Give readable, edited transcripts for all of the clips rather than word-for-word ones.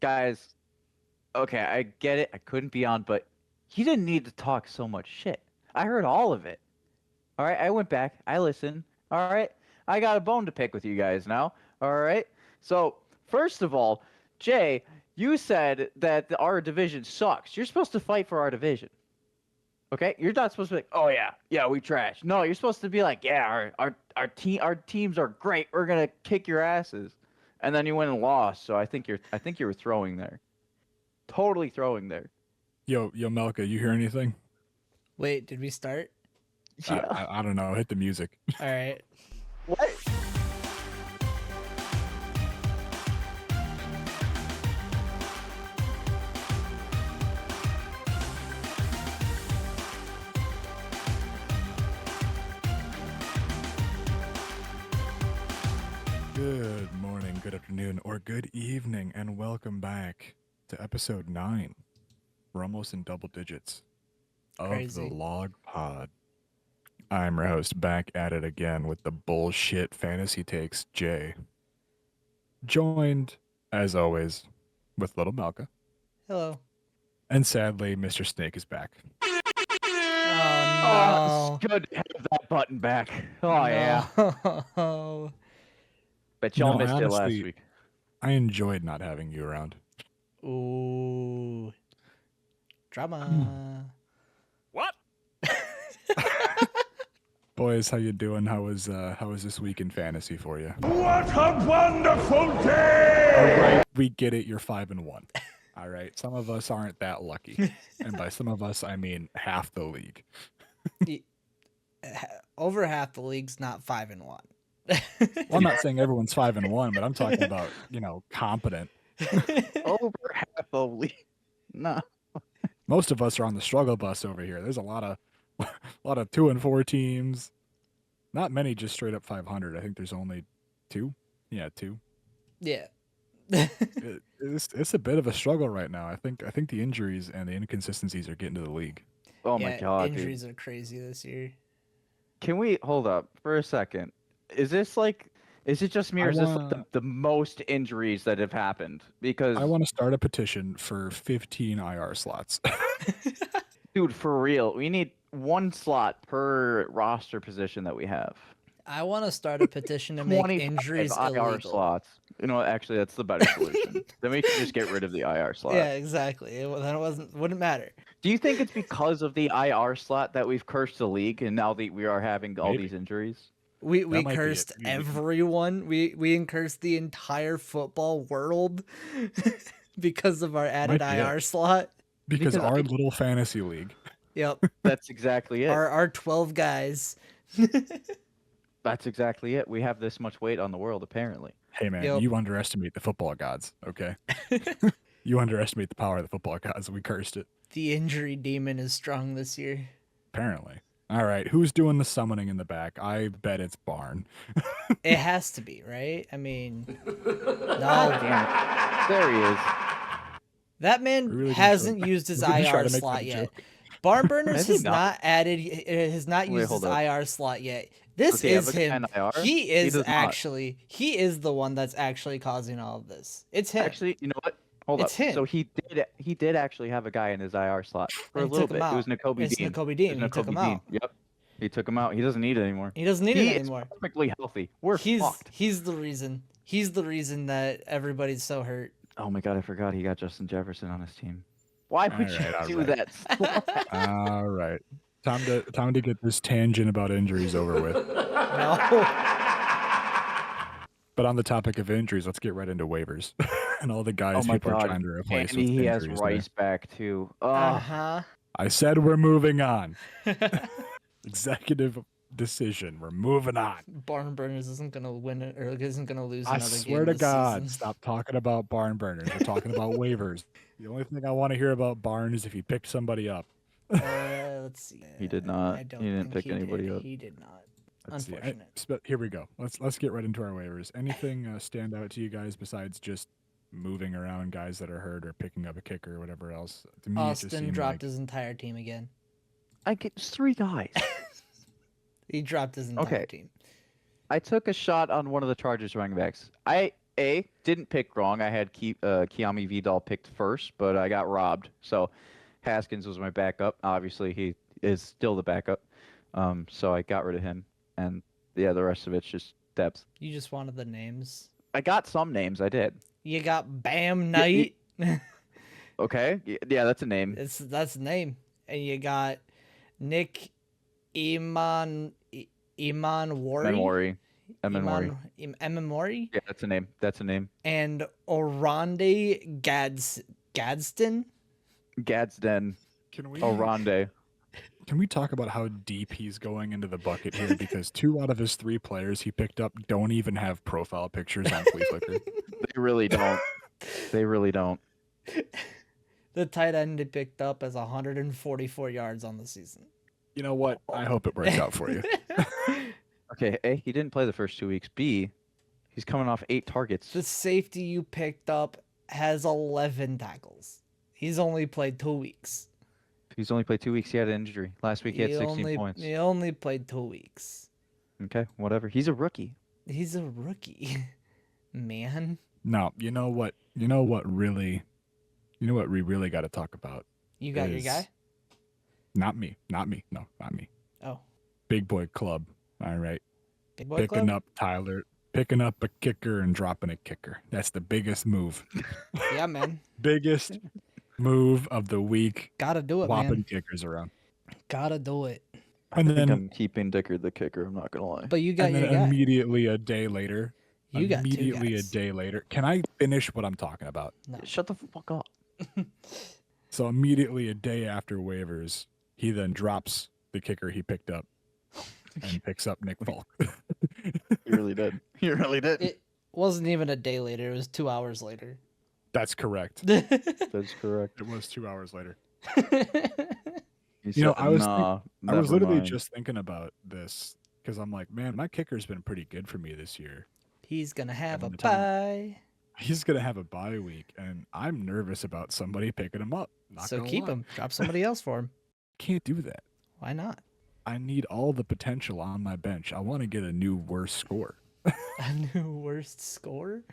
guys, okay, I get it. I couldn't be on, but you didn't need to talk so much shit. I heard all of it. All right, I went back. I listened. All right, I got a bone to pick with you guys now. All right. So first of all, Jay, you said that our division sucks. You're supposed to fight for our division. Okay, you're not supposed to be like, oh yeah, we trash. No, you're supposed to be like, yeah, our teams are great. We're gonna kick your asses, and then you went and lost. So I think you were throwing there, totally throwing there. Yo, Melka, you hear anything? Wait, did we start? Yeah. I don't know. Hit the music. All right. What? Good morning, good afternoon, or good evening, and welcome back to episode 9. We're almost in double digits of Crazy. the Log Pod. I'm your host, back at it again with the bullshit fantasy takes, Jay. Joined, as always, with Little Melka. Hello. And sadly, Mr. Snake is back. Oh, Oh it's good to have that button back. Oh no. yeah. No. Bet You y'all know, missed it last honestly, week. I enjoyed not having you around. Ooh. Drama. What? Boys, how you doing? How was this week in fantasy for you? What a wonderful day! All right, we get it. You're 5-1. All right, some of us aren't that lucky, and by some of us, I mean half the league. Over half the league's not 5-1. Well, I'm not saying everyone's 5-1, but I'm talking about competent. Over half a league. No. Most of us are on the struggle bus over here. There's a lot of 2 and 4 teams. Not many just straight up 500. I think there's only 2. Yeah, 2. Yeah. It's a bit of a struggle right now. I think the injuries and the inconsistencies are getting to the league. Oh my Yeah, god, injuries dude. are crazy this year. Can we hold up for a second? Is it just me, or is this like the most injuries that have happened? Because I want to start a petition for 15 IR slots. dude, for real, we need one slot per roster position that we have. I want to start a petition to make 25 injuries IR illegal. slots. You know, actually, that's the better solution. Then we can just get rid of the IR slot. Yeah, exactly. Then it wouldn't matter. Do you think it's because of the IR slot that we've cursed the league, and now we are having all Maybe. these injuries? We might be it. cursed We- everyone. We cursed the entire football world because of our added Might be it. IR slot. Because Because our little fantasy league. Yep. That's exactly it. our 12 guys. That's exactly it. We have this much weight on the world, apparently. Hey man, Yep. you underestimate the football gods, okay? You underestimate the power of the football gods. We cursed it, The injury demon is strong this year. apparently. All right, who's doing the summoning in the back? I bet it's Barn. It has to be, right? I mean, God no, damn it. There he is. that man We're really gonna hasn't try- used his we're gonna try IR to make slot that a yet. joke. Barn Burners Has he has not? not added, has not Wait, used his hold up. IR slot yet. This Does he have is a him. 10 IR? He He is does not. actually, he is the one that's actually causing all of this. It's him. Actually, you know what? Hold It's up. him. So he did actually have a guy in his IR slot for And a he little took him bit. It was out. Nakobe It's Dean. Nakobe It Dean. was He took him Nakobe Dean. out. Yep. He took him out. He doesn't need it anymore. He doesn't need He it is anymore. perfectly healthy. We're fucked. He's the reason. He's the reason that everybody's so hurt. Oh my god, I forgot he got Justin Jefferson on his team. Why would Alright, you do alright. that? All right, time to get this tangent about injuries over with. No. But on the topic of injuries, let's get right into waivers and all the guys Oh my people are god. trying to replace And with he has injuries. there. Rice back too. Uh-huh. I said we're moving on. Executive decision. We're moving on. Barn Burners isn't gonna win it, or isn't gonna lose I another swear game to this God, season. stop talking about barn burners. We're talking about waivers. The only thing I want to hear about Barn is if he picked somebody up. Let's see. He did not. I don't He didn't think pick anybody did. up. He did not. Let's see. Unfortunate. Here we go. Let's get right into our waivers. Anything stand out to you guys besides just moving around guys that are hurt or picking up a kicker or whatever else? To me, it just Austin seemed dropped like his entire team again. I get just 3 guys. He dropped his entire Okay. team. I took a shot on one of the Chargers running backs. Didn't pick wrong. I had Kiami Vidal picked first, but I got robbed. So Haskins was my backup. Obviously, he is still the backup. So I got rid of him, and yeah, the rest of it's just depth. You just wanted the names. I got some names. I did. You got Bam Yeah, Knight. Okay. Yeah, that's a name. That's the name. And you got Nick Iman Wari. Emmanwari. Emmanwari. Yeah, that's a name. That's a name. And Orande Gadsden. Gadsden. Can we Orande. Can we talk about how deep he's going into the bucket here? Because 2 out of his 3 players he picked up don't even have profile pictures on Flea Flicker. They really don't. They really don't. The tight end he picked up has 144 yards on the season. You know what? I hope it works out for you. Okay, A, he didn't play the first 2 weeks. B, he's coming off 8 targets. The safety you picked up has 11 tackles. He's only played 2 weeks. He's only played 2 weeks. He had an injury. Last week he had 16 points. He only played 2 weeks. Okay, whatever. He's a rookie. He's a rookie, man. No, you know what? You know what we really got to talk about? You got your is- guy? Not me. Not me. No, not me. Oh, Big boy club. All right. big boy Picking club? up Tyler, picking up a kicker and dropping a kicker. That's the biggest move. Yeah, man. Biggest move of the week. Gotta do it, Whopping man. kickers around. Gotta do it. I And think then, I'm keeping Dicker the kicker. I'm not gonna lie. But you got and your then guy. immediately a day later. You got 2 immediately a guys. day later. Can I finish what I'm talking about? No. Shut the fuck up. So immediately a day after waivers, he then drops the kicker he picked up and picks up Nick Falk. He really did. He really did. It wasn't even a day later. It was 2 hours later. That's correct. That's correct. It was 2 hours later. He You know, said, I was nah, I was never literally mind." just thinking about this because I'm like, man, my kicker's been pretty good for me this year. He's gonna have a Having the time. bye. He's gonna have a bye week, and I'm nervous about somebody picking him up. Not So gonna keep lie. him. Drop somebody else for him. Can't do that. Why not? I need all the potential on my bench. I want to get a new worst score. A new worst score?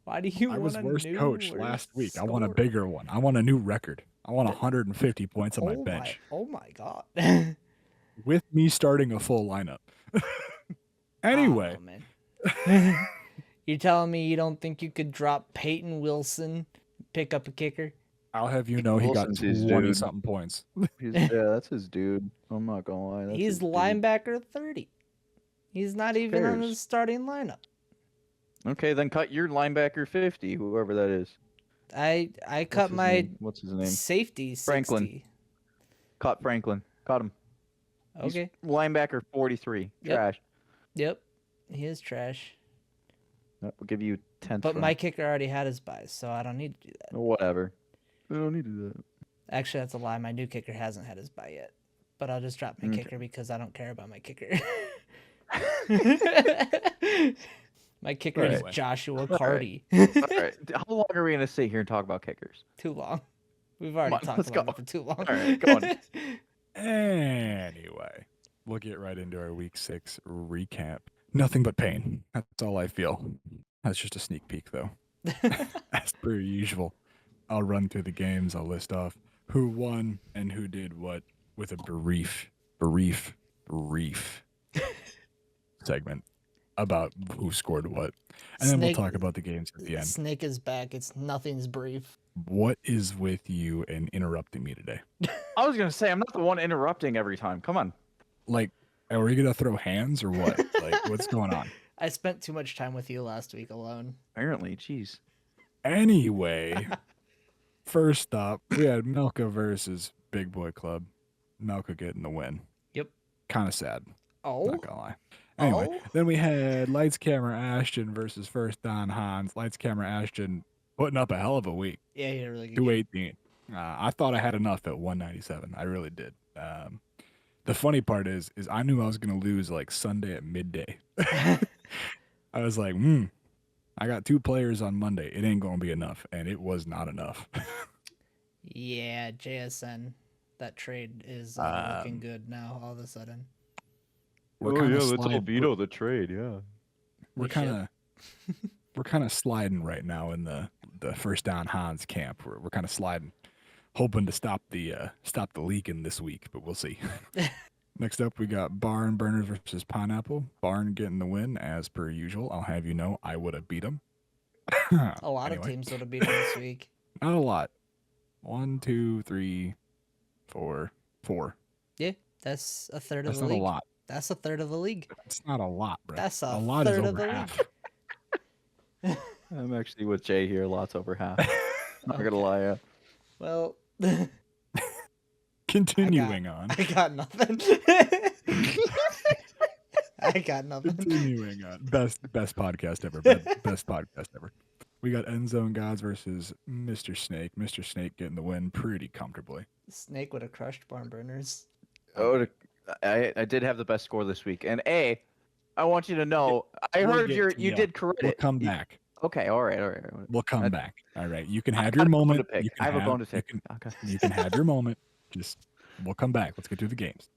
Why do you I want was a worst new coach worst last week. I want a score? bigger one. I want a new record. I want 150 points on my bench Oh my god. with me starting a full lineup. Anyway, Oh, man. You're telling me you don't think you could drop Peyton Wilson, pick up a kicker? I'll have you know he got Wilson's his 20 dude. something points. Yeah, that's his dude. I'm not gonna lie. That's He's his dude. linebacker 30. He's not even on the cares? starting lineup. Okay, then cut your linebacker 50, whoever that is. I What's cut his my name? What's his name? safety 60. Franklin. Caught Franklin. Caught him. He's Okay. linebacker 43. Yep. Trash. Yep. He is trash. We'll give you 10th. But my kicker already had his buys, so I don't need to do that. Whatever. We don't need to do that. Actually, that's a lie. My new kicker hasn't had his buy yet. But I'll just drop my Okay. kicker because I don't care about my kicker. My kicker is Anyway. Joshua right. Carty. All right. How long are we gonna sit here and talk about kickers? Too long. We've already on, talked let's about go. it for too long. All right, go on. Anyway, we'll get right into our week 6 recap. Nothing but pain. That's all I feel. That's just a sneak peek, though. As per usual, I'll run through the games. I'll list off who won and who did what with a brief segment about who scored what. And then we'll Snake- talk about the games at the end. Snake is back. It's nothing's brief. What is with you and interrupting me today? I was gonna say I'm not the one interrupting every time. Come on. Like, are we going to throw hands or what? Like, what's going on? I spent too much time with you last week alone. Apparently, jeez. Anyway, first up, we had Melka versus Big Boy Club. Melka getting the win. Yep. Kind of sad, Oh, not gonna lie. Anyway, Oh. then we had Lights Camera Ashton versus First Don Hans. Lights Camera Ashton putting up a hell of a week. yeah, you're really good. 218. I thought I had enough at 197. I really did. The funny part is I knew I was gonna lose like Sunday at midday. I was like, I got 2 players on Monday. It ain't gonna be enough, and it was not enough. Yeah, JSN. That trade is looking good now. All of a sudden, We're kinda sliding- the trade. Yeah. We're We kind of we're kind of sliding right now in the first down Hans camp. We're kind of sliding, hoping to stop the leaking this week, but we'll see. Next up, we got Barn Burners versus Pineapple. Barn getting the win as per usual. I'll have you know, I would have beat him. A lot of teams would have beat him this week. Not a lot. 1, 2, 3, 4, 4. Yeah, that's a third That's of the not league. a lot. That's a third of the league. It's not a lot, bro. That's a lot is third of over the half. I'm actually with Jay here. Lots over half. Not gonna lie. Yeah. Well, Continuing on. I got nothing. I got nothing. Continuing on. Best podcast ever. Best podcast ever. We got End Zone Gods versus Mr. Snake. Mr. Snake getting the win pretty comfortably. Snake would have crushed Barn Burners. I did have the best score this week, and I want you to know, I We'll heard get to you you. did correct We'll it. come back. Okay, all right. We'll come I- back. All right. You can I have got your a bone to moment. pick. You can I have a bone to you pick. can- Okay. You can have your moment. Just we'll come back. Let's get through the games.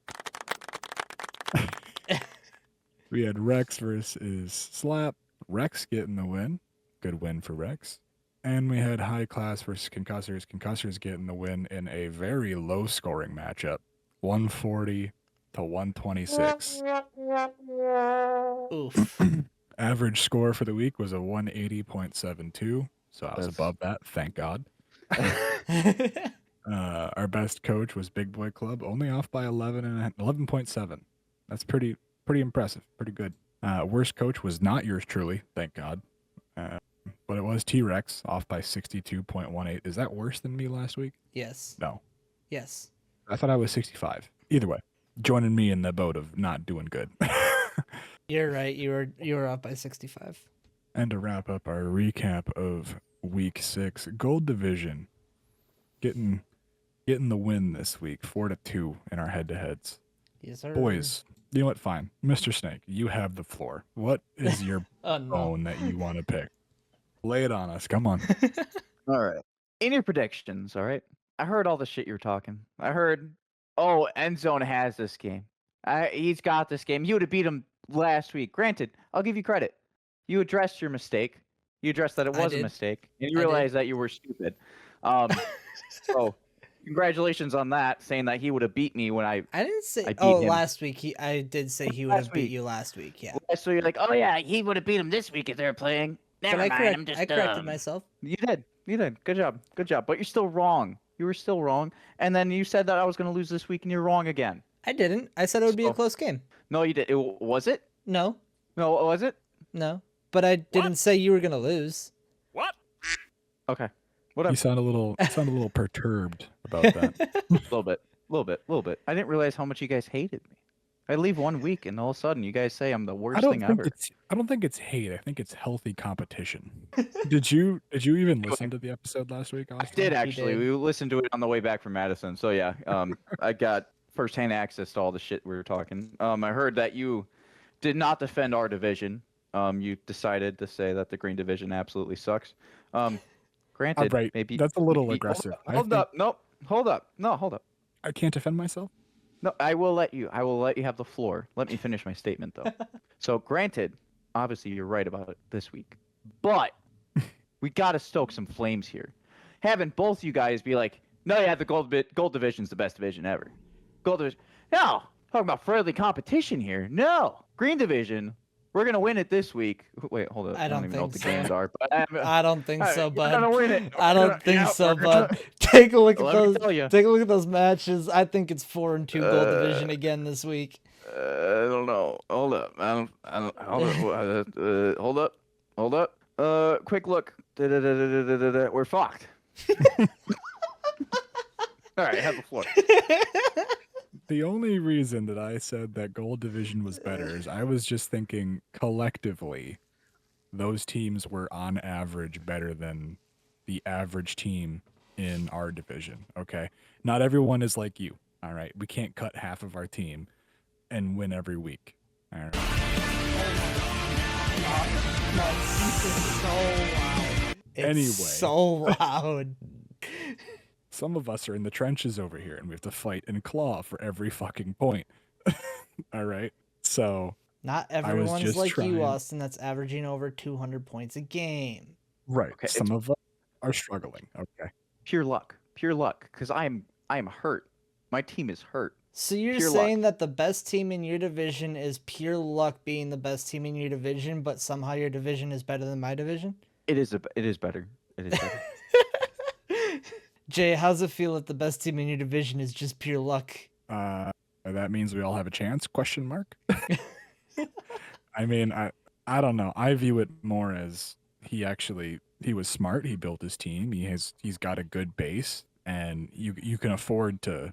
We had Rex versus Slap. Rex getting the win. Good win for Rex. And we had High Class versus Concussors. Concussors getting the win in a very low scoring matchup. 140 to 126. Oof. Average score for the week was a 180.72. So I was That's- above that, thank God. Our best coach was Big Boy Club, only off by 11.7. That's pretty impressive, pretty good. Worst coach was not yours truly, thank God. But it was T-Rex, off by 62.18. Is that worse than me last week? Yes. No. Yes. I thought I was 65. Either way, joining me in the boat of not doing good. You're right. You were up by 65. And to wrap up our recap of week 6, Gold Division getting the win this week, 4-2 in our head-to-heads. Yes, sir. Boys, you know what? Fine. Mr. Snake, you have the floor. What is your Oh no. bone that you want to pick? Lay it on us. Come on. All right. In your predictions, all right. I heard all the shit you were talking. I heard, End Zone has this game. He's got this game. You would have beat him last week. Granted, I'll give you credit. You addressed your mistake. You addressed that it I was a did. mistake, and you I did. realized that you were stupid. So, congratulations on that. Saying that he would have beat me when I. I didn't say. I beat Oh, him. last week I did say he would have Last beat week. you last week. Yeah. So you're like, oh yeah, he would have beat him this week if they were playing. Never But mind. I'm just I corrected dumb. myself. You did. You did. Good job. Good job. But you're still wrong. You were still wrong. And then you said that I was going to lose this week, and you're wrong again. I didn't. I said it would be a So- close game. No, you did. Was it? No. No, was it? No. But I didn't say you were gonna lose. Okay. You Whatever. sound a little perturbed about that. A little bit. I didn't realize how much you guys hated me. I leave 1 week, and all of a sudden, you guys say I'm the worst thing ever. I don't think it's hate. I think it's healthy competition. Did you even listen to the episode last week, I Austin? did actually. did. We listened to it on the way back from Madison. So yeah, I got firsthand access to all the shit we were talking. I heard that you did not defend our division. You decided to say that the Green Division absolutely sucks. Granted, right. maybe That's a little maybe- aggressive. I Hold think- up. Nope. Hold up. No, hold up. I can't defend myself. No, I will let you. I will let you have the floor. Let me finish my statement though. So, granted, obviously you're right about it this week, but we got to stoke some flames here. Having both you guys be like, "No, yeah, the gold division's the best division ever." Gold division. No, talking about friendly competition here. No, Green Division. We're gonna win it this week. Wait, hold up. I don't even know what the think so. games are, but I don't think so, We're gonna bud. win it. I We're don't gonna- think yeah, so, we're gonna- bud. Take a look at Let me those. tell ya. Take a look at those matches. I think it's 4-2 Gold Division again this week. I don't know. Hold up. Hold up. Hold up. Quick look. We're fucked. All right, have the floor. The only reason that I said that Gold Division was better is I was just thinking collectively, those teams were on average better than the average team in our division. Okay. Not everyone is like you. All right. We can't cut half of our team and win every week. All right. It's Anyway. so loud. Some of us are in the trenches over here and we have to fight and claw for every fucking point. All right. So Not was everyone's just like you, trying. Austin, that's averaging over 200 points a game. Right. Okay, it's Some of us are struggling. Okay. pure luck. Pure luck. Because I am hurt. My team is hurt. So you're Pure saying luck. that the best team in your division is pure luck being the best team in your division, but somehow your division is better than my division? It is better. It is better. Jay, how's it feel if the best team in your division is just pure luck? That means we all have a chance? Question mark. I mean, I don't know. I view it more as he was smart. He built his team. He's got a good base, and you can afford to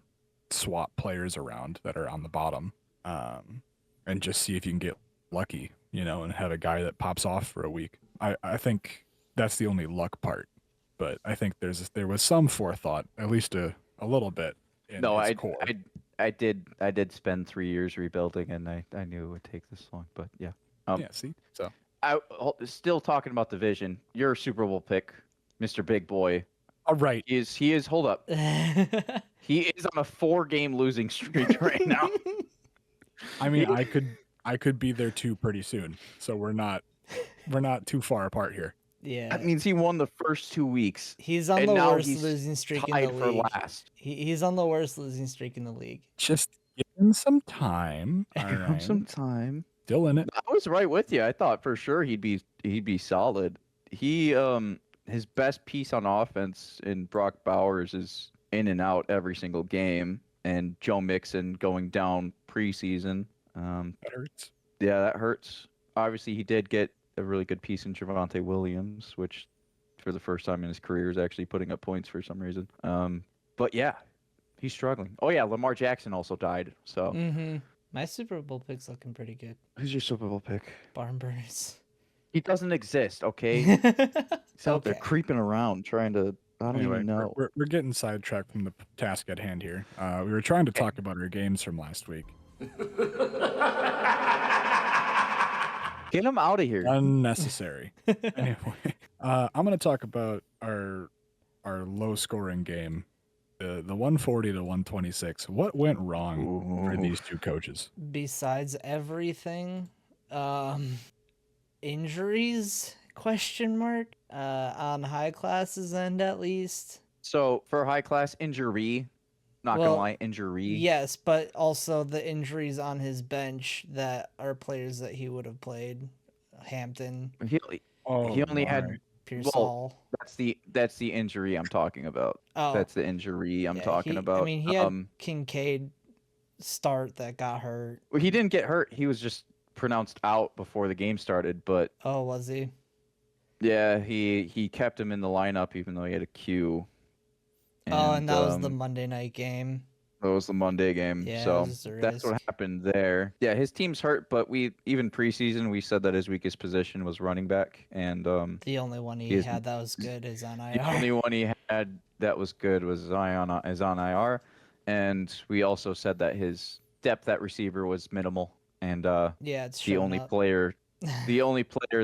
swap players around that are on the bottom, and just see if you can get lucky, and have a guy that pops off for a week. I think that's the only luck part, but I think there was some forethought, at least a little bit in No, his I, core. I did spend 3 years rebuilding, and I knew it would take this long. But yeah. Yeah, see, so Still talking about division. Your Super Bowl pick, Mr. Big Boy. all right. He is. Hold up. He is on a 4-game losing streak right now. I mean, I could be there too pretty soon, so we're not too far apart here. Yeah. That means he won the first 2 weeks. He's on and the now worst he's losing streak in tied the for league. last. He's on the worst losing streak in the league. Just give him some time. All Give him right. some time. Still in it. I was right with you. I thought for sure he'd be solid. His best piece on offense in Brock Bowers is in and out every single game, and Joe Mixon going down preseason. That hurts. Yeah, that hurts. Obviously, he did get a really good piece in Javonte Williams, which for the first time in his career is actually putting up points for some reason. But yeah, he's struggling. Oh yeah, Lamar Jackson also died. So Mm-hmm. My Super Bowl pick's looking pretty good. who's your Super Bowl pick? Barn burners. He doesn't exist. Okay, he's out there Okay. creeping around trying to. I don't Anyway, even know. we're getting sidetracked from the task at hand here. We were trying to talk about our games from last week. Get him out of here. Unnecessary. Anyway, I'm going to talk about our low scoring game, the 140 to 126. What went wrong for these two coaches? Besides everything, injuries? Question mark. On high classes end at least. So for high class injury, not Well, gonna lie, injury. Yes, but also the injuries on his bench that are players that he would have played. Hampton, He Oh, only my. had. Pearsall. That's the injury I'm talking about. Oh, That's the injury I'm talking about. I mean, he had Kincaid start that got hurt. Well, he didn't get hurt. He was just pronounced out before the game started. But Oh, was he? yeah, he kept him in the lineup even though he had a Q. Oh, and that was the Monday night game. That was the Monday game. Yeah, it so was a that's what risk. happened there. Yeah, his team's hurt, but even preseason we said that his weakest position was running back, and The only one he is- had that was good is on the IR. only one he had that was good was Zion is on IR, and we also said that his depth at receiver was minimal, and Yeah, it's the showing only up. player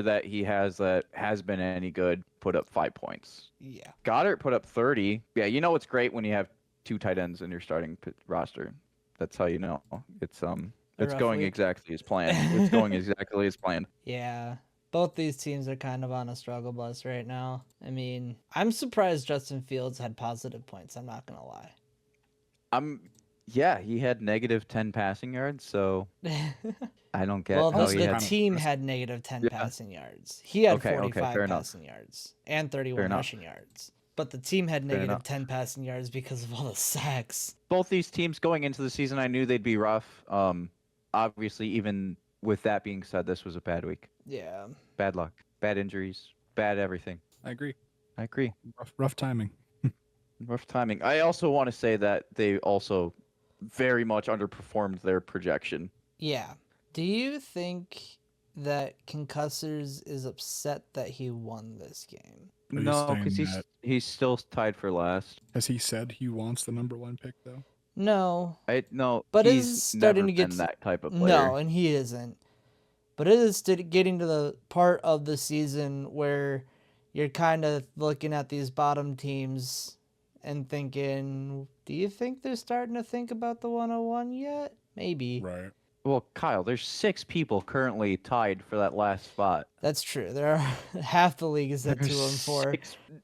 that he has that has been any good put up 5 points. Yeah. Goddard put up 30. Yeah, you know it's great when you have 2 tight ends in your starting roster. That's how you know it's going Roughly. exactly as planned. It's going exactly as planned. Yeah. Both these teams are kind of on a struggle bus right now. I mean, I'm surprised Justin Fields had positive points. I'm not going to lie. Yeah, he had negative 10 passing yards, so I don't get Well, how the he had. team had negative 10 Yeah. passing yards. He had Okay, 45 fair enough. passing yards and 31 enough. rushing yards. But the team had Fair negative enough. 10 passing yards because of all the sacks. Both these teams going into the season, I knew they'd be rough. Obviously, even with that being said, this was a bad week. Yeah. Bad luck, bad injuries, bad everything. I agree. I agree. Rough timing. Rough timing. I also want to say that they also very much underperformed their projection. Yeah. Do you think that Concussors is upset that he won this game? Are you No, saying because that- he's still tied for last. Has he said he wants the number 1 pick though? No. No, But he's it's starting never to get been that type of player. No, and he isn't. But it is getting to the part of the season where you're kind of looking at these bottom teams and thinking, do you think they're starting to think about the 101 yet? Maybe. Right. Well, Kyle, there's 6 people currently tied for that last spot. That's true. There are half the league is at There's 2-4.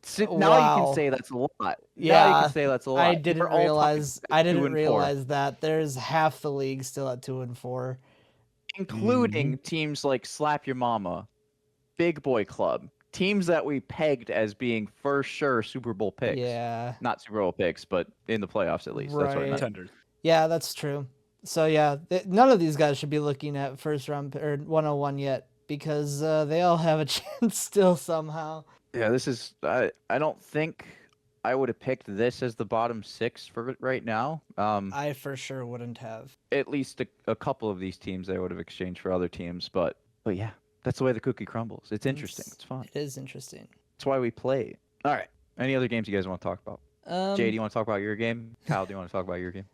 6. Now you can Wow. say that's a lot. Now you Yeah, can say that's a lot. I We're didn't all tied realize. at I 2 didn't and 4, realize that there's half the league still at 2-4. including teams like Slap Your Mama, Big Boy Club, teams that we pegged as being for sure Super Bowl picks. Yeah, Not Super Bowl picks, but in the playoffs at least. That's what I Right. meant. Contenders. yeah, that's true. So yeah, none of these guys should be looking at first round or 101 yet because they all have a chance still somehow. Yeah, this is. I don't think I would have picked this as the bottom 6 for right now. I for sure wouldn't have. At least a couple of these teams I would have exchanged for other teams, but yeah, that's the way the cookie crumbles. It's interesting. It's fun. It is interesting. That's why we play. All right. Any other games you guys want to talk about? Jay, do you want to talk about your game? Kyle, do you want to talk about your game?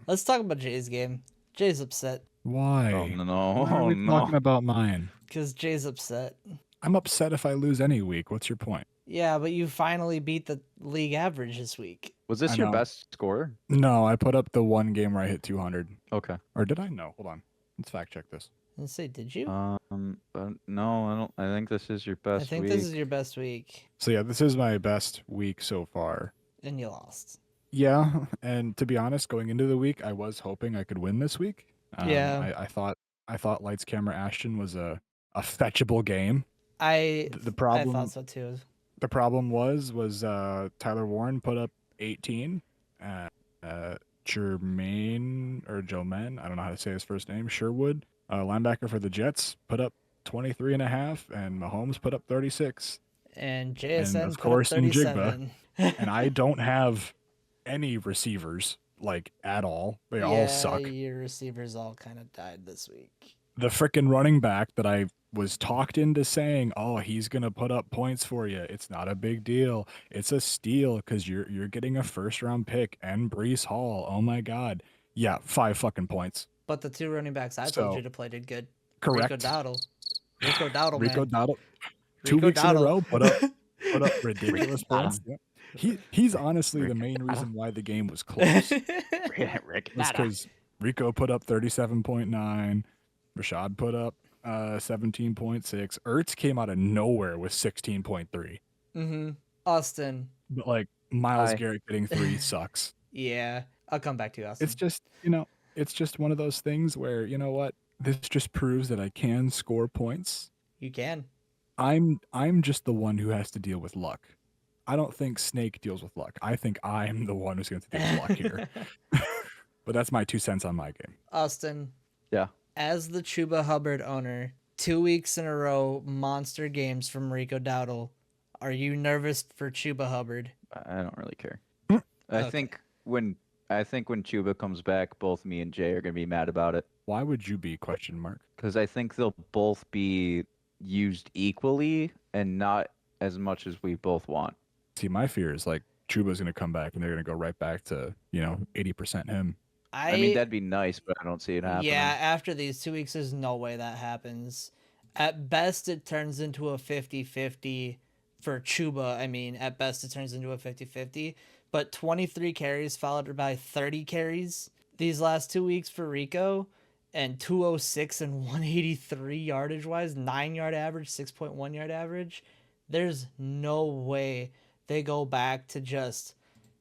Let's talk about Jay's game. Jay's upset Why? Oh no! Why are Oh we no! talking about mine? because Jay's upset. I'm upset if I lose any week. What's your point? Yeah, but you finally beat the league average this week. Was this I your know. best score? No, I put up the one game where I hit 200. Okay. Or did I? No, hold on. Let's fact check this. Let's say, did you? No, I don't. I think this is your best I think week. this is your best week, So yeah, this is my best week so far. and you lost. Yeah, and to be honest, going into the week, I was hoping I could win this week. Yeah. I thought Lights Camera Ashton was a fetchable game. I The problem thought so too. the problem was Tyler Warren put up 18. Jermaine or Jomen, I don't know how to say his first name, Sherwood, linebacker for the Jets, put up 23 and a half, and Mahomes put up 36. And JSN of put course, up in Jigba. 37. And I don't have any receivers like at all. They all suck. Your receivers all kind of died this week. The frickin' running back that I was talked into saying, "Oh, he's gonna put up points for you. It's not a big deal. It's a steal because you're getting a first round pick and Brees Hall. Oh my god, yeah, 5 fucking points. But the 2 running backs I told So, you to play did good. Correct. Rico Dowdle. Rico Dowdle, Rico man. Dowdle, 2 Rico weeks in a Dowdle. row, put up ridiculous Rico points. Yeah. He's honestly the Rico main Dowdle. reason why the game was close. Rick, It's because Rico put up 37.9, Rashad put up 17.6, Ertz came out of nowhere with 16.3. Mm-hmm. Austin. But like Miles Hi. Garrett getting 3 sucks. Yeah. I'll come back to you, Austin. It's just, it's just one of those things where, you know what? This just proves that I can score points. You can. I'm just the one who has to deal with luck. I don't think Snake deals with luck. I think I'm the one who's going to deal with luck here. But that's my 2 cents on my game. Austin. Yeah. As the Chuba Hubbard owner, 2 weeks in a row, monster games from Rico Dowdle. Are you nervous for Chuba Hubbard? I don't really care. Hmm. I Okay. think when Chuba comes back, both me and Jay are gonna be mad about it Why would you be ? because I think they'll both be used equally and not as much as we both want. See, my fear is like Chuba's going to come back and they're going to go right back to, 80% him. I mean, that'd be nice, but I don't see it happening. Yeah, after these 2 weeks, there's no way that happens. At best, it turns into a 50-50 for Chuba. I mean, at best, it turns into a 50-50. But 23 carries followed by 30 carries these last 2 weeks for Rico, and 206 and 183 yardage-wise, 9-yard average, 6.1 yard average. There's no way they go back to just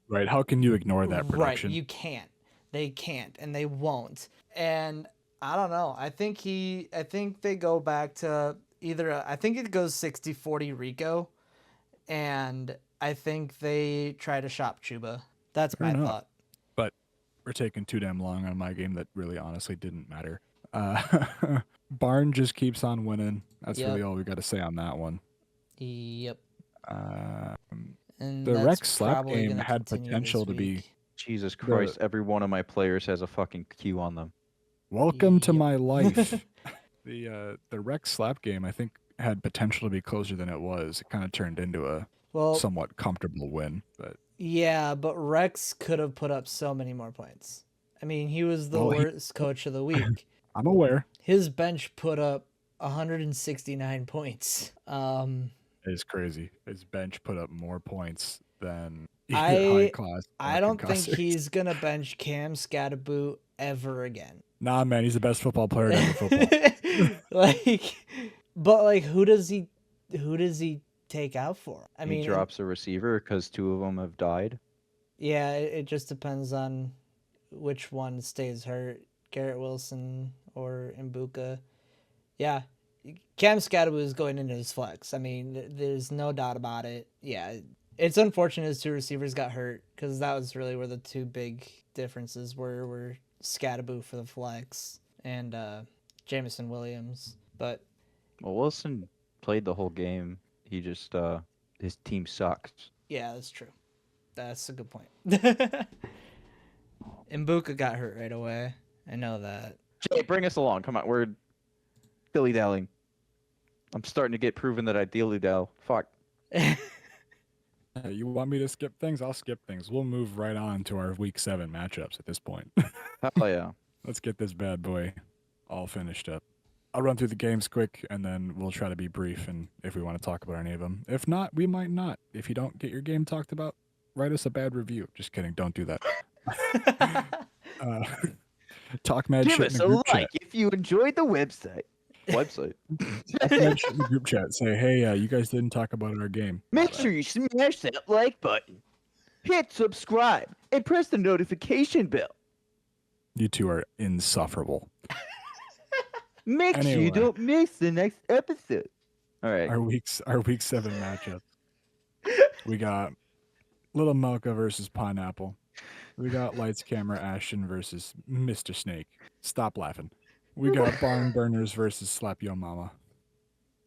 Right. How can you ignore that production? Right, you can't. They can't, and they won't. And I don't know. I think they go back to I think it goes 60-40 Rico, and I think they try to shop Chuba. That's Fair my enough. thought. But we're taking too damn long on my game that really honestly didn't matter. Barn just keeps on winning. That's Yep. really all we got to say on that one. Yep. And The that's Rex slap probably game gonna had continue potential this to be week. Jesus Christ! Every one of my players has a fucking Q on them. welcome to Yep. my life. The Rex slap game, I think, had potential to be closer than it was. It kind of turned into a Well, somewhat comfortable win, but yeah, but Rex could have put up so many more points. I mean, he was the Well, he- worst coach of the week. I'm aware. His bench put up 169 points. It's crazy. His bench put up more points than I- your high class. I don't think concussors. he's gonna bench Cam Scatterboot ever again. Nah, man, he's the best football player in ever football. Like, but like, who does he take out for? I He mean, drops a receiver because 2 of them have died. yeah, it just depends on which one stays hurt, Garrett Wilson or Mbuka. Yeah, Cam Scatterboot is going into his flex. I mean, there's no doubt about it. Yeah, it's unfortunate his 2 receivers got hurt because that was really where the 2 big differences were Scatterboot for the flex and Jameson Williams. But Well, Wilson played the whole game. He just his team sucks. yeah, that's true. That's a good point. Mbuka got hurt right away. I know that. Jay, bring us along. Come on, we're dilly dallying. I'm starting to get proven that I dilly dal. Fuck. Hey, you want me to skip things? I'll skip things. We'll move right on to our week 7 matchups at this point. Hell yeah. Let's get this bad boy all finished up. I'll run through the games quick, and then we'll try to be brief, and if we want to talk about any of them. If not, we might not. If you don't get your game talked about, write us a bad review. Just kidding. Don't do that. Talk mad Give shit us in a the group like chat. if you enjoyed the website. Talk mad shit in the group chat. Say, hey, you guys didn't talk about our game. Make sure you smash that like button, hit subscribe, and press the notification bell. You two are insufferable. Make sure Anyway. you don't miss the next episode. All right. Our week 7 matchup. We got Little Milka versus Pineapple. We got Lights Camera Ashton versus Mr. Snake. Stop laughing. We got Barn Burners versus Slap Yo Mama.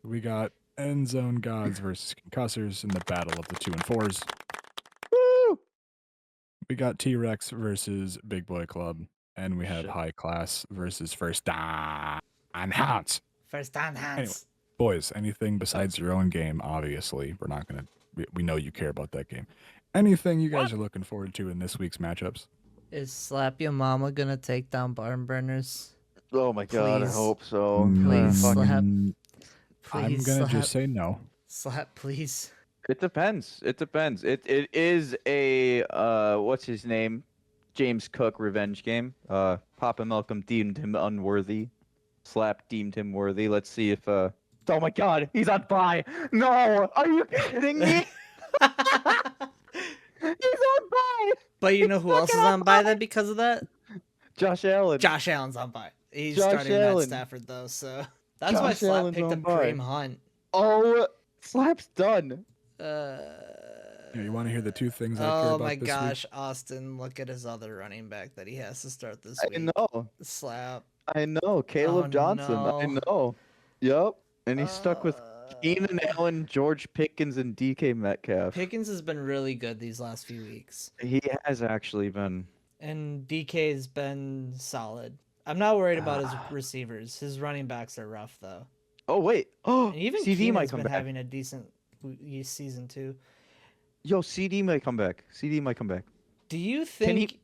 We got End Zone Gods versus Concussors in the battle of the 2 and 4s. Woo! We got T-Rex versus Big Boy Club. And we have Shit. High Class versus First Down Hounds. First time hands. Anyway. Boys, anything besides your own game, obviously. We're not going to... We know you care about that game. Anything you guys are looking forward to in this week's matchups? Is Slap Your Mama gonna take down Barn Burners? Oh my god, I Please. hope so. Please Fuck. slap. I'm Please gonna slap. just say no. Slap, please. It depends. It depends. It is a what's his name? James Cook revenge game. Papa Malcolm deemed him unworthy. Slap deemed him worthy. Let's see if Oh my god, he's on bye. No, are you kidding me? He's on bye. But you know who else is fucking on bye then because of that? Josh Allen. Josh Allen's on bye. He's Josh starting Matt Allen. Stafford though, so that's why Josh Slap Allen's picked on up bye. Kareem Hunt. Oh, Slap's done. Yeah, you want to hear the 2 things I care Oh about my this gosh, Austin! Look at his other running back that he has to start this I week. know. Slap. I know. Caleb Oh, Johnson. I no. know. Yep. And he's stuck with Keenan Allen, George Pickens, and DK Metcalf. Pickens has been really good these last few weeks, He has actually been. and DK's been solid. I'm not worried about his receivers. His running backs are rough though. Oh wait. Oh, And even CD might Keenan's come been back. having a decent season too. Yo, CD might come back. CD might come back. Do you Can he- think?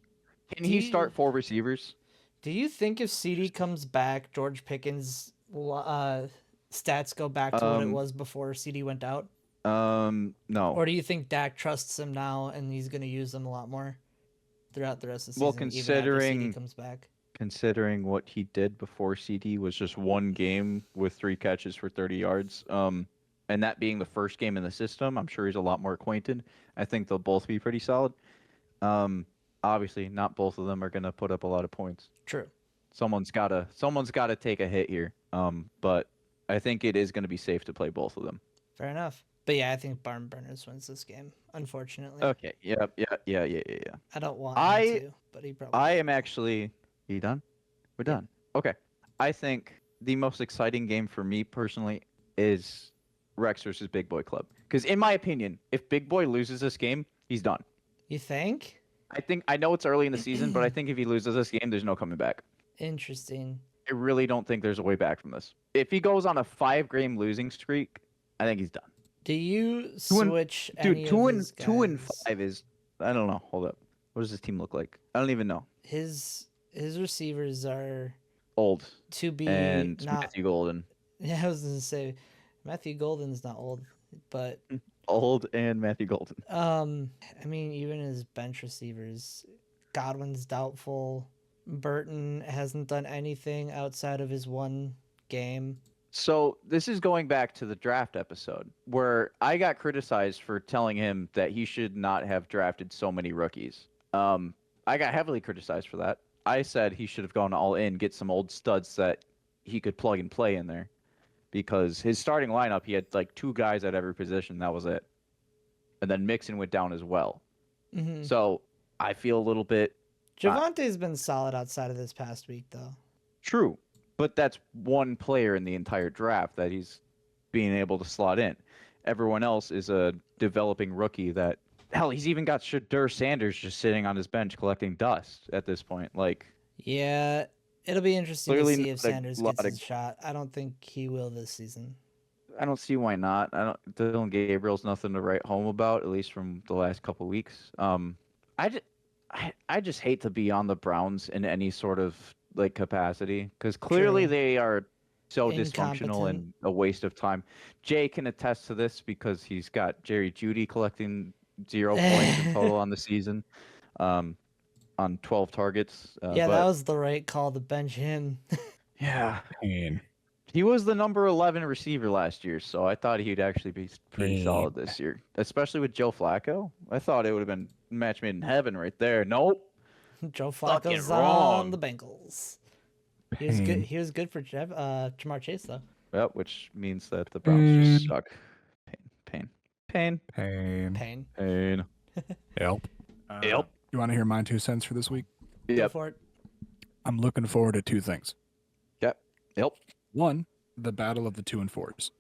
Can Do he you- start 4 receivers? Do you think if CD comes back, George Pickens' stats go back to what it was before CD went out? No. Or do you think Dak trusts him now and he's going to use them a lot more throughout the rest of the Well, season? even after CD considering- comes back. Considering what he did before CD was just 1 game with 3 catches for 30 yards. And that being the first game in the system, I'm sure he's a lot more acquainted. I think they'll both be pretty solid. Obviously, not both of them are gonna put up a lot of points. True. Someone's gotta take a hit here. But I think it is gonna be safe to play both of them. Fair enough. But yeah, I think Barn Burners wins this game. Unfortunately, Okay. Yep. Yeah. I don't want I- him to, but he probably. I am actually. You done? We're done. Okay. I think the most exciting game for me personally is Rex versus Big Boy Club. Because in my opinion, if Big Boy loses this game, he's done. You think? I know it's early in the season, but I think if he loses this game, there's no coming back. Interesting. I really don't think there's a way back from this. If he goes on a 5-game losing streak, I think he's done. Do you Two and- switch Dude, any 2 of and his 2 and guys? 5 is. I don't know. Hold up. What does his team look like? I don't even know. His receivers are Old to be and not. Matthew Golden. Yeah, I was gonna say Matthew Golden's not old, but Old and Matthew Golden. I mean, even his bench receivers, Godwin's doubtful. Burton hasn't done anything outside of his one game. So this is going back to the draft episode where I got criticized for telling him that he should not have drafted so many rookies. I got heavily criticized for that. I said he should have gone all in, get some old studs that he could plug and play in there, because his starting lineup, he had like 2 guys at every position. That was it, and then Mixon went down as well. Mm-hmm. So I feel a little bit Javante's been solid outside of this past week, though. true, but that's one player in the entire draft that he's being able to slot in. Everyone else is a developing rookie that, hell, he's even got Shadur Sanders just sitting on his bench collecting dust at this point. Like, Yeah, it'll be interesting Clearly to see not if a Sanders lot gets of- his shot. I don't think he will this season. I don't see why not. Dylan Gabriel's nothing to write home about, at least from the last couple weeks. I just hate to be on the Browns in any sort of like capacity, because clearly True. they are so dysfunctional Incompetent. and a waste of time. Jay can attest to this because he's got Jerry Jeudy collecting 0 points in total on the season, on 12 targets. Yeah, that but was the right call to bench him. yeah, Pain. he was the number 11 receiver last year, so I thought he'd actually be pretty Yeah. solid this year, especially with Joe Flacco. I thought it would have been a match made in heaven right there. Nope. Joe Fucking Flacco's on wrong. the Bengals. He was good. Pain. He was good for Jamar Chase though. Yep, which means that the Browns just suck. Pain. Pain. Pain. Pain. Yep. Yep. You want to hear my 2 cents for this week? Go Yep. for it. I'm looking forward to 2 things. Yep. Yep. One, the battle of the 2 and 4s.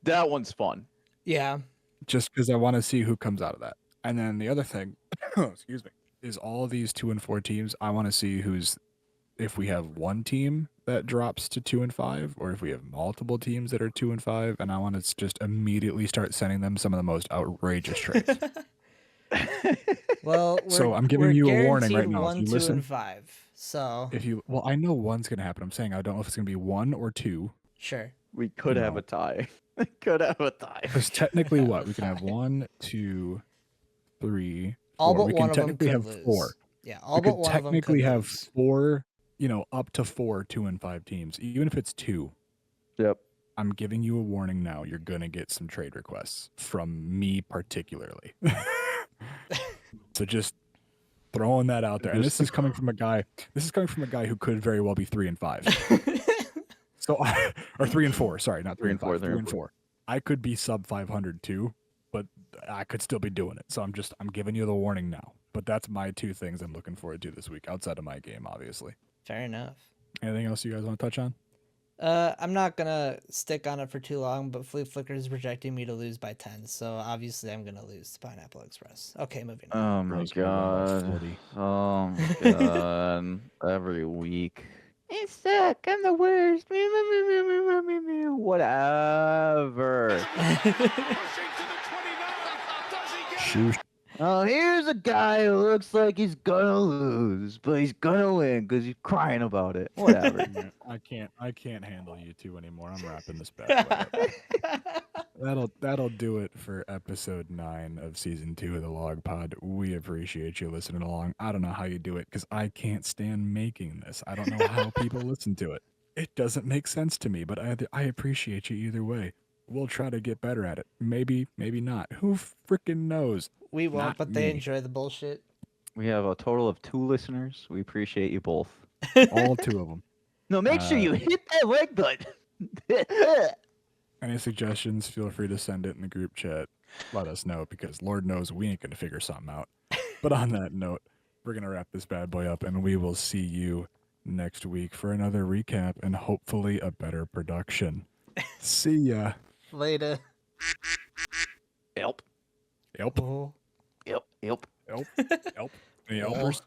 That one's fun. Yeah. Just because I want to see who comes out of that. And then the other thing, excuse me, is all these 2 and 4 teams. I want to see who's, if we have one team that drops to 2 and 5, or if we have multiple teams that are 2 and 5, and I want to just immediately start sending them some of the most outrageous trades. Well, So I'm we're giving you a warning right guaranteed now. If 1, you 2, listen- and 5. So If you, well, I know one's gonna happen. I'm saying I don't know if it's gonna be 1 or 2. sure. We could have No. a tie. We could have a tie. Because technically, what we can have 1, 2, 3, All 4. but We one can of them technically could have lose. 4. Yeah, all We but could one of them technically could have lose. 4, up to 4 2 and 5 teams. Even if it's 2, Yep. I'm giving you a warning now. You're gonna get some trade requests from me particularly. So just throwing that out there. And this is coming from a guy. This is coming from a guy who could very well be 3 and 5. So, or 3 and 4. Sorry, not 3 and 5. 3 and 4. I could be sub 500 too, but I could still be doing it. So I'm giving you the warning now. But that's my 2 things I'm looking forward to this week outside of my game, obviously. Fair enough. Anything else you guys want to touch on? I'm not gonna stick on it for too long, but Fleet Flicker is projecting me to lose by 10, so obviously I'm gonna lose to Pineapple Express. Okay, moving on. Oh my Gross, we're about god. 40. Oh my god. Every week. It suck. I'm the worst. Whatever. Shoosh. Oh, here's a guy who looks like he's gonna lose, but he's gonna win because he's crying about it. Whatever. Man, I can't handle you two anymore. I'm wrapping this bad boy up. That'll do it for episode 9 of season 2 of the Log Pod. We appreciate you listening along. I don't know how you do it because I can't stand making this. I don't know how people listen to it. It doesn't make sense to me, but I appreciate you either way. We'll try to get better at it. Maybe, maybe not. Who freaking knows? We won't, Not but they me. enjoy the bullshit. We have a total of 2 listeners. We appreciate you both. All 2 of them. No, make sure you hit that like button. Any suggestions, feel free to send it in the group chat. Let us know because Lord knows we ain't going to figure something out. But on that note, we're going to wrap this bad boy up and we will see you next week for another recap and hopefully a better production. See ya. Later. Yelp. Yelp. Oh. Yelp. Yelp. Yelp. Yelp. Any Yelpers?